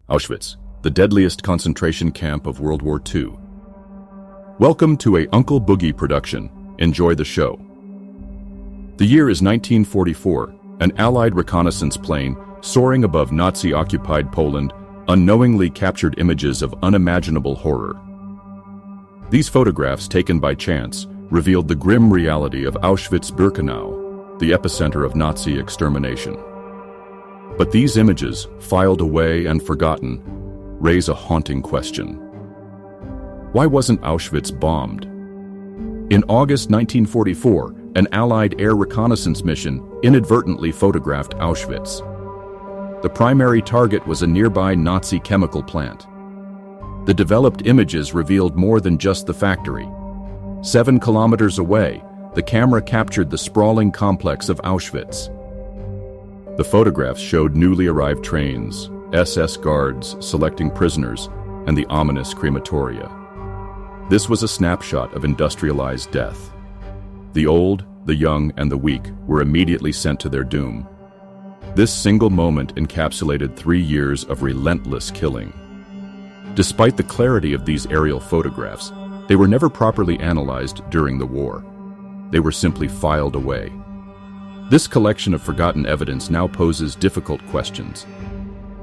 Auschwitz, the deadliest concentration camp of World War II. Welcome to a Uncle Boogie production. Enjoy the show. The year is 1944. An Allied reconnaissance plane, soaring above Nazi-occupied Poland, unknowingly captured images of unimaginable horror. These photographs, taken by chance, revealed the grim reality of Auschwitz-Birkenau, the epicenter of Nazi extermination. But these images, filed away and forgotten, raise a haunting question. Why wasn't Auschwitz bombed? In August 1944, an Allied air reconnaissance mission inadvertently photographed Auschwitz. The primary target was a nearby Nazi chemical plant. The developed images revealed more than just the factory. 7 kilometers away, the camera captured the sprawling complex of Auschwitz. The photographs showed newly arrived trains, SS guards selecting prisoners, and the ominous crematoria. This was a snapshot of industrialized death. The old, the young, and the weak were immediately sent to their doom. This single moment encapsulated 3 years of relentless killing. Despite the clarity of these aerial photographs, they were never properly analyzed during the war. They were simply filed away. This collection of forgotten evidence now poses difficult questions.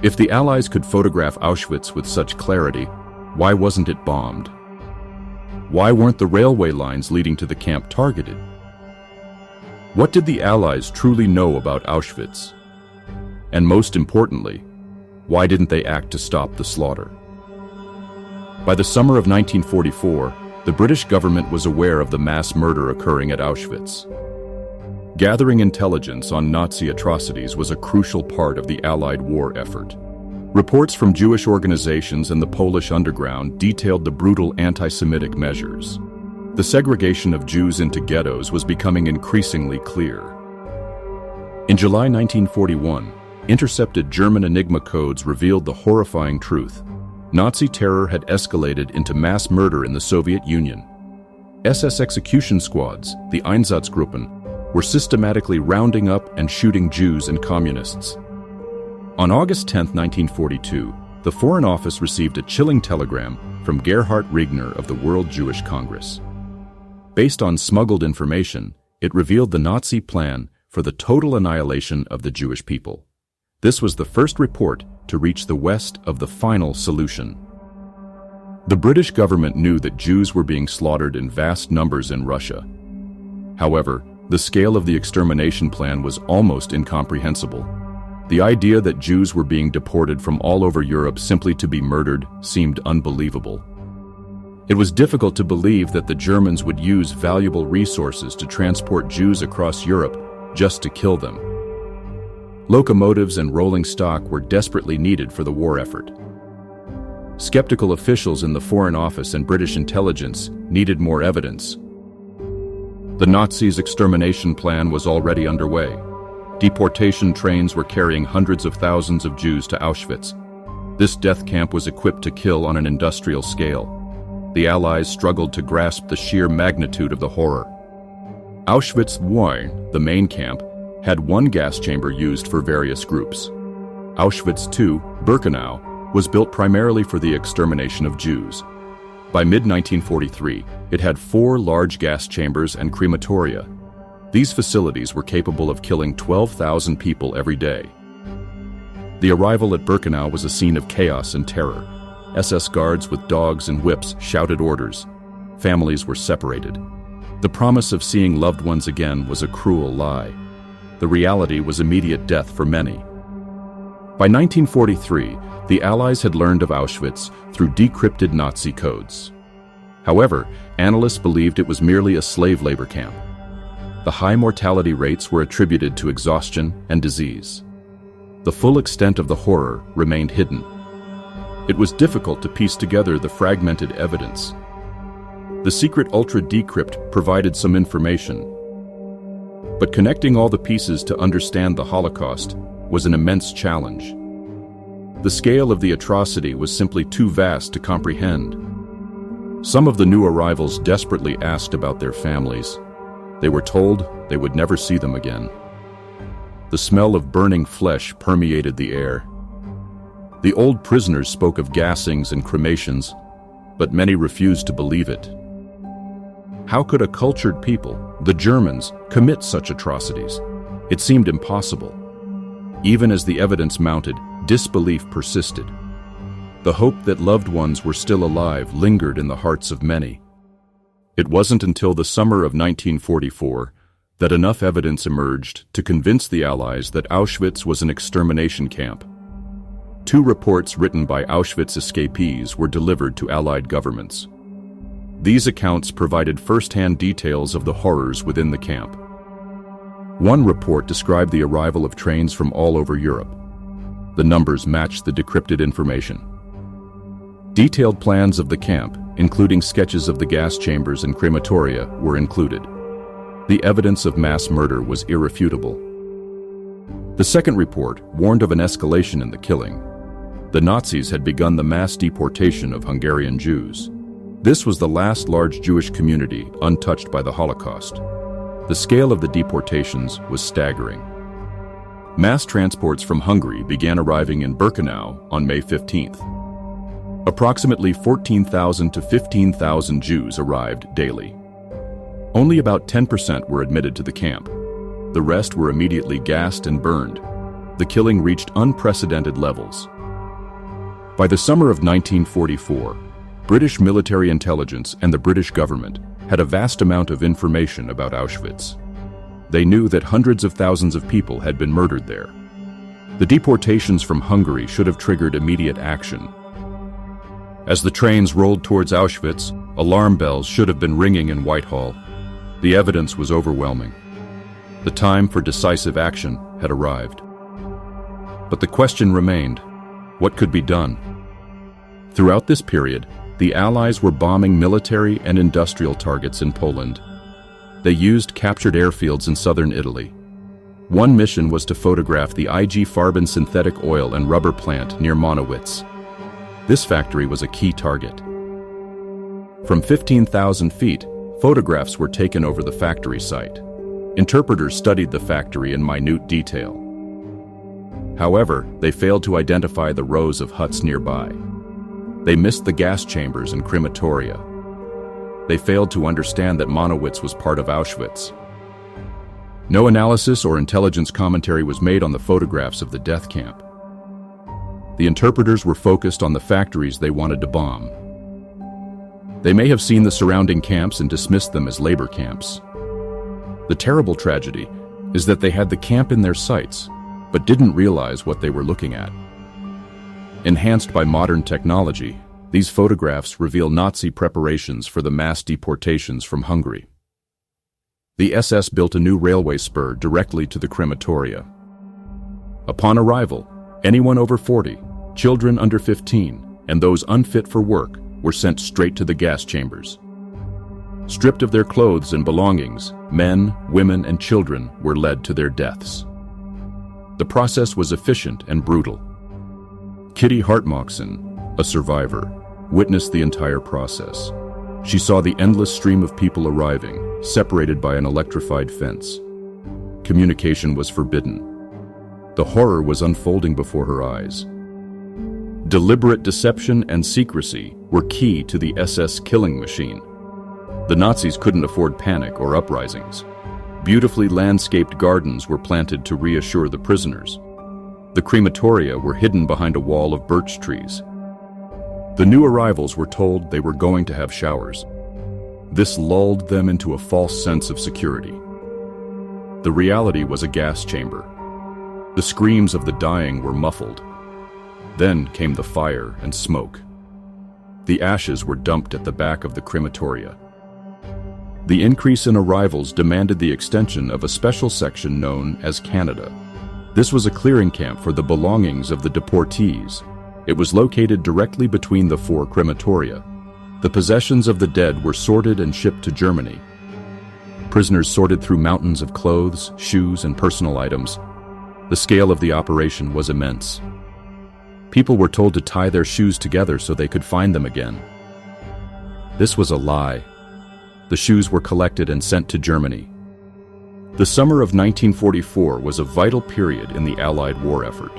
If the Allies could photograph Auschwitz with such clarity, why wasn't it bombed? Why weren't the railway lines leading to the camp targeted? What did the Allies truly know about Auschwitz? And most importantly, why didn't they act to stop the slaughter? By the summer of 1944, the British government was aware of the mass murder occurring at Auschwitz. Gathering intelligence on Nazi atrocities was a crucial part of the Allied war effort. Reports from Jewish organizations and the Polish underground detailed the brutal anti-Semitic measures. The segregation of Jews into ghettos was becoming increasingly clear. In July 1941, intercepted German Enigma codes revealed the horrifying truth. Nazi terror had escalated into mass murder in the Soviet Union. SS execution squads, the Einsatzgruppen, were systematically rounding up and shooting Jews and communists. On August 10, 1942, the Foreign Office received a chilling telegram from Gerhard Riegner of the World Jewish Congress. Based on smuggled information, it revealed the Nazi plan for the total annihilation of the Jewish people. This was the first report to reach the West of the final solution. The British government knew that Jews were being slaughtered in vast numbers in Russia. However, the scale of the extermination plan was almost incomprehensible. The idea that Jews were being deported from all over Europe simply to be murdered seemed unbelievable. It was difficult to believe that the Germans would use valuable resources to transport Jews across Europe just to kill them. Locomotives and rolling stock were desperately needed for the war effort. Skeptical officials in the Foreign Office and British intelligence needed more evidence. The Nazis' extermination plan was already underway. Deportation trains were carrying hundreds of thousands of Jews to Auschwitz. This death camp was equipped to kill on an industrial scale. The Allies struggled to grasp the sheer magnitude of the horror. WW2, the main camp, had one gas chamber used for various groups. Auschwitz II, Birkenau, was built primarily for the extermination of Jews. By mid-1943, it had 4 large gas chambers and crematoria. These facilities were capable of killing 12,000 people every day. The arrival at Birkenau was a scene of chaos and terror. SS guards with dogs and whips shouted orders. Families were separated. The promise of seeing loved ones again was a cruel lie. The reality was immediate death for many. By 1943, the Allies had learned of Auschwitz through decrypted Nazi codes. However, analysts believed it was merely a slave labor camp. The high mortality rates were attributed to exhaustion and disease. The full extent of the horror remained hidden. It was difficult to piece together the fragmented evidence. The secret ultra-decrypt provided some information, but connecting all the pieces to understand the Holocaust was an immense challenge. The scale of the atrocity was simply too vast to comprehend. Some of the new arrivals desperately asked about their families. They were told they would never see them again. The smell of burning flesh permeated the air. The old prisoners spoke of gassings and cremations, but many refused to believe it. How could a cultured people, the Germans, commit such atrocities? It seemed impossible. Even as the evidence mounted, disbelief persisted. The hope that loved ones were still alive lingered in the hearts of many. It wasn't until the summer of 1944 that enough evidence emerged to convince the Allies that Auschwitz was an extermination camp. 2 reports written by Auschwitz escapees were delivered to Allied governments. These accounts provided first-hand details of the horrors within the camp. One report described the arrival of trains from all over Europe. The numbers matched the decrypted information. Detailed plans of the camp, including sketches of the gas chambers and crematoria, were included. The evidence of mass murder was irrefutable. The second report warned of an escalation in the killing. The Nazis had begun the mass deportation of Hungarian Jews. This was the last large Jewish community untouched by the Holocaust. The scale of the deportations was staggering. Mass transports from Hungary began arriving in Birkenau on May 15th. Approximately 14,000 to 15,000 Jews arrived daily. Only about 10% were admitted to the camp. The rest were immediately gassed and burned. The killing reached unprecedented levels. By the summer of 1944, British military intelligence and the British government had a vast amount of information about Auschwitz. They knew that hundreds of thousands of people had been murdered there. The deportations from Hungary should have triggered immediate action. As the trains rolled towards Auschwitz, alarm bells should have been ringing in Whitehall. The evidence was overwhelming. The time for decisive action had arrived. But the question remained, what could be done? Throughout this period, the Allies were bombing military and industrial targets in Poland. They used captured airfields in southern Italy. One mission was to photograph the IG Farben synthetic oil and rubber plant near Monowitz. This factory was a key target. From 15,000 feet, photographs were taken over the factory site. Interpreters studied the factory in minute detail. However, they failed to identify the rows of huts nearby. They missed the gas chambers and crematoria. They failed to understand that Monowitz was part of Auschwitz. No analysis or intelligence commentary was made on the photographs of the death camp. The interpreters were focused on the factories they wanted to bomb. They may have seen the surrounding camps and dismissed them as labor camps. The terrible tragedy is that they had the camp in their sights, but didn't realize what they were looking at. Enhanced by modern technology, these photographs reveal Nazi preparations for the mass deportations from Hungary. The SS built a new railway spur directly to the crematoria. Upon arrival, anyone over 40, children under 15, and those unfit for work were sent straight to the gas chambers. Stripped of their clothes and belongings, men, women, and children were led to their deaths. The process was efficient and brutal. Kitty Hartmoxen, a survivor, witnessed the entire process. She saw the endless stream of people arriving, separated by an electrified fence. Communication was forbidden. The horror was unfolding before her eyes. Deliberate deception and secrecy were key to the SS killing machine. The Nazis couldn't afford panic or uprisings. Beautifully landscaped gardens were planted to reassure the prisoners. The crematoria were hidden behind a wall of birch trees. The new arrivals were told they were going to have showers. This lulled them into a false sense of security. The reality was a gas chamber. The screams of the dying were muffled. Then came the fire and smoke. The ashes were dumped at the back of the crematoria. The increase in arrivals demanded the extension of a special section known as Canada. This was a clearing camp for the belongings of the deportees. It was located directly between the 4 crematoria. The possessions of the dead were sorted and shipped to Germany. Prisoners sorted through mountains of clothes, shoes, and personal items. The scale of the operation was immense. People were told to tie their shoes together so they could find them again. This was a lie. The shoes were collected and sent to Germany. The summer of 1944 was a vital period in the Allied war effort.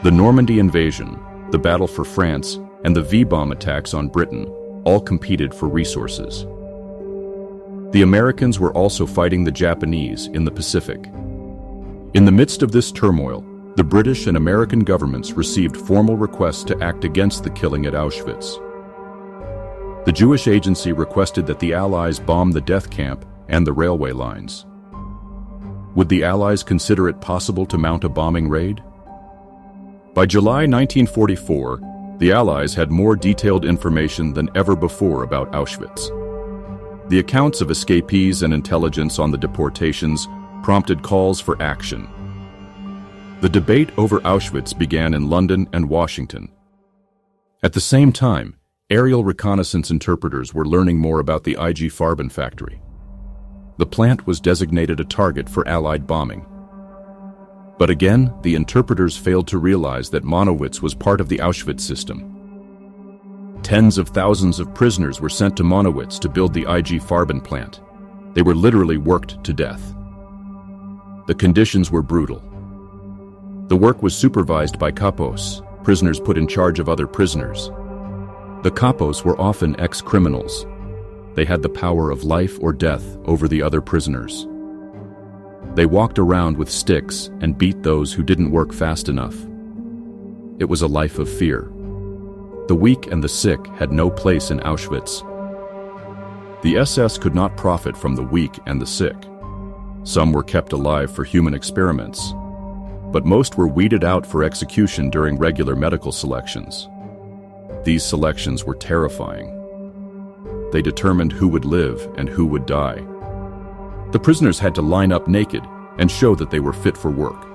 The Normandy invasion, the battle for France, and the V-bomb attacks on Britain all competed for resources. The Americans were also fighting the Japanese in the Pacific. In the midst of this turmoil, the British and American governments received formal requests to act against the killing at Auschwitz. The Jewish Agency requested that the Allies bomb the death camp and the railway lines. Would the Allies consider it possible to mount a bombing raid? By July 1944, the Allies had more detailed information than ever before about Auschwitz. The accounts of escapees and intelligence on the deportations prompted calls for action. The debate over Auschwitz began in London and Washington. At the same time, aerial reconnaissance interpreters were learning more about the IG Farben factory. The plant was designated a target for Allied bombing. But again, the interpreters failed to realize that Monowitz was part of the Auschwitz system. Tens of thousands of prisoners were sent to Monowitz to build the IG Farben plant. They were literally worked to death. The conditions were brutal. The work was supervised by kapos, prisoners put in charge of other prisoners. The kapos were often ex-criminals. They had the power of life or death over the other prisoners. They walked around with sticks and beat those who didn't work fast enough. It was a life of fear. The weak and the sick had no place in Auschwitz. The SS could not profit from the weak and the sick. Some were kept alive for human experiments, but most were weeded out for execution during regular medical selections. These selections were terrifying. They determined who would live and who would die. The prisoners had to line up naked and show that they were fit for work.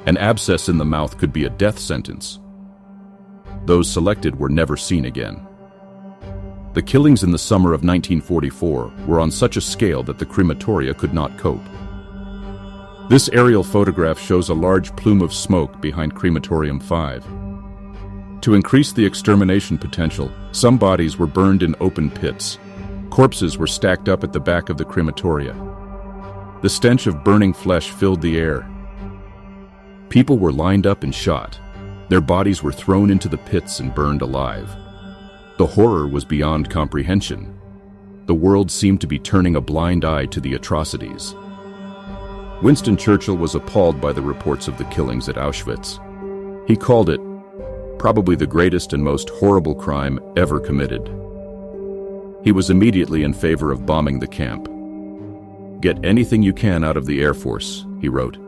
An abscess in the mouth could be a death sentence. Those selected were never seen again. The killings in the summer of 1944 were on such a scale that the crematoria could not cope. This aerial photograph shows a large plume of smoke behind Crematorium 5. To increase the extermination potential, some bodies were burned in open pits. Corpses were stacked up at the back of the crematoria. The stench of burning flesh filled the air. People were lined up and shot. Their bodies were thrown into the pits and burned alive. The horror was beyond comprehension. The world seemed to be turning a blind eye to the atrocities. Winston Churchill was appalled by the reports of the killings at Auschwitz. He called it probably the greatest and most horrible crime ever committed. He was immediately in favor of bombing the camp. "Get anything you can out of the Air Force," he wrote.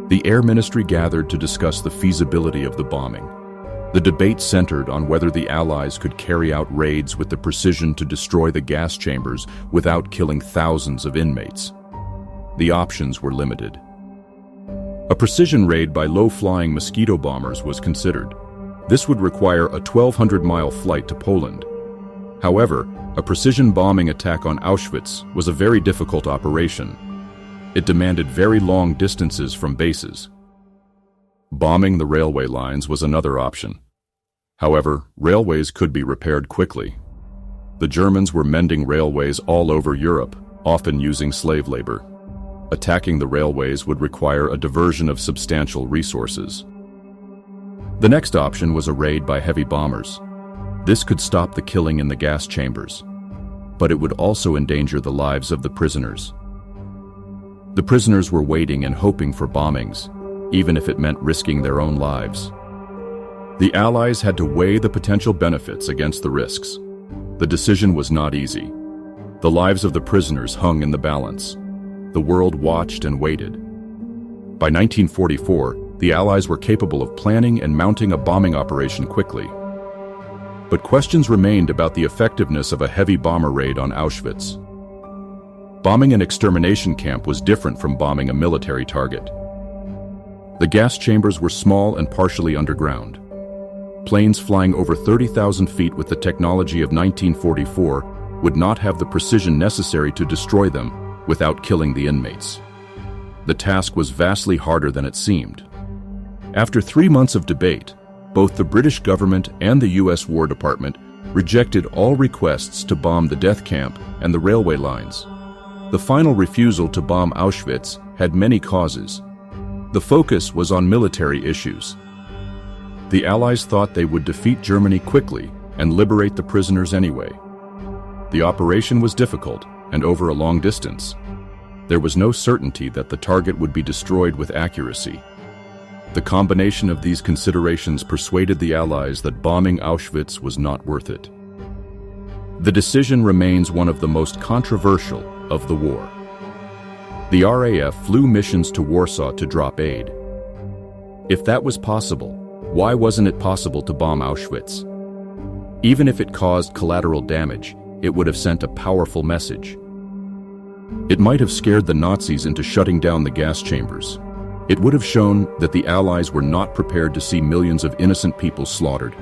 The Air Ministry gathered to discuss the feasibility of the bombing. The debate centered on whether the Allies could carry out raids with the precision to destroy the gas chambers without killing thousands of inmates. The options were limited. A precision raid by low-flying mosquito bombers was considered. This would require a 1,200-mile flight to Poland. However, a precision bombing attack on Auschwitz was a very difficult operation. It demanded very long distances from bases. Bombing the railway lines was another option. However, railways could be repaired quickly. The Germans were mending railways all over Europe, often using slave labor. Attacking the railways would require a diversion of substantial resources. The next option was a raid by heavy bombers. This could stop the killing in the gas chambers, but it would also endanger the lives of the prisoners. The prisoners were waiting and hoping for bombings, even if it meant risking their own lives. The Allies had to weigh the potential benefits against the risks. The decision was not easy. The lives of the prisoners hung in the balance. The world watched and waited. By 1944, the Allies were capable of planning and mounting a bombing operation quickly. But questions remained about the effectiveness of a heavy bomber raid on Auschwitz. Bombing an extermination camp was different from bombing a military target. The gas chambers were small and partially underground. Planes flying over 30,000 feet with the technology of 1944 would not have the precision necessary to destroy them without killing the inmates. The task was vastly harder than it seemed. After 3 months of debate, both the British government and the US War Department rejected all requests to bomb the death camp and the railway lines. The final refusal to bomb Auschwitz had many causes. The focus was on military issues. The Allies thought they would defeat Germany quickly and liberate the prisoners anyway. The operation was difficult and over a long distance. There was no certainty that the target would be destroyed with accuracy. The combination of these considerations persuaded the Allies that bombing Auschwitz was not worth it. The decision remains one of the most controversial of the war. The RAF flew missions to Warsaw to drop aid. If that was possible, why wasn't it possible to bomb Auschwitz? Even if it caused collateral damage, it would have sent a powerful message. It might have scared the Nazis into shutting down the gas chambers. It would have shown that the Allies were not prepared to see millions of innocent people slaughtered.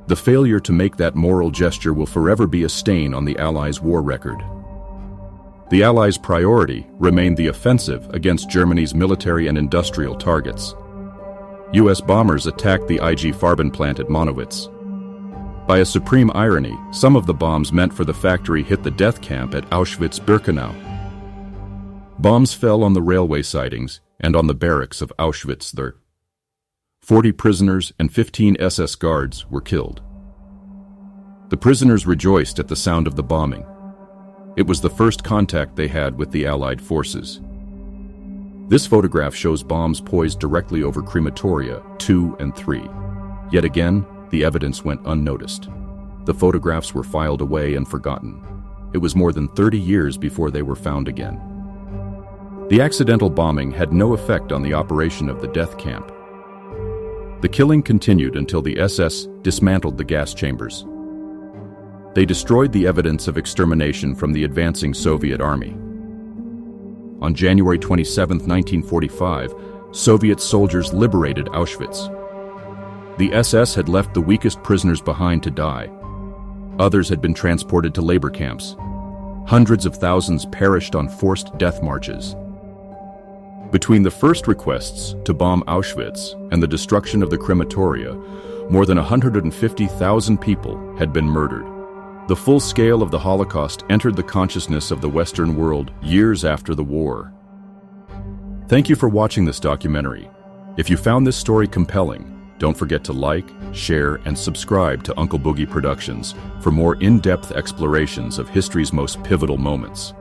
The failure to make that moral gesture will forever be a stain on the Allies' war record. The Allies' priority remained the offensive against Germany's military and industrial targets. US bombers attacked the IG Farben plant at Monowitz. By a supreme irony, some of the bombs meant for the factory hit the death camp at Auschwitz-Birkenau. Bombs fell on the railway sidings and on the barracks of Auschwitz. 40 prisoners and 15 SS guards were killed. The prisoners rejoiced at the sound of the bombing. It was the first contact they had with the Allied forces. This photograph shows bombs poised directly over crematoria 2 and 3. Yet again, the evidence went unnoticed. The photographs were filed away and forgotten. It was more than 30 years before they were found again. The accidental bombing had no effect on the operation of the death camp. The killing continued until the SS dismantled the gas chambers. They destroyed the evidence of extermination from the advancing Soviet army. On January 27, 1945, Soviet soldiers liberated Auschwitz. The SS had left the weakest prisoners behind to die. Others had been transported to labor camps. Hundreds of thousands perished on forced death marches. Between the first requests to bomb Auschwitz and the destruction of the crematoria, more than 150,000 people had been murdered. The full scale of the Holocaust entered the consciousness of the Western world years after the war. Thank you for watching this documentary. If you found this story compelling, don't forget to like, share, and subscribe to Uncle Boogie Productions for more in-depth explorations of history's most pivotal moments.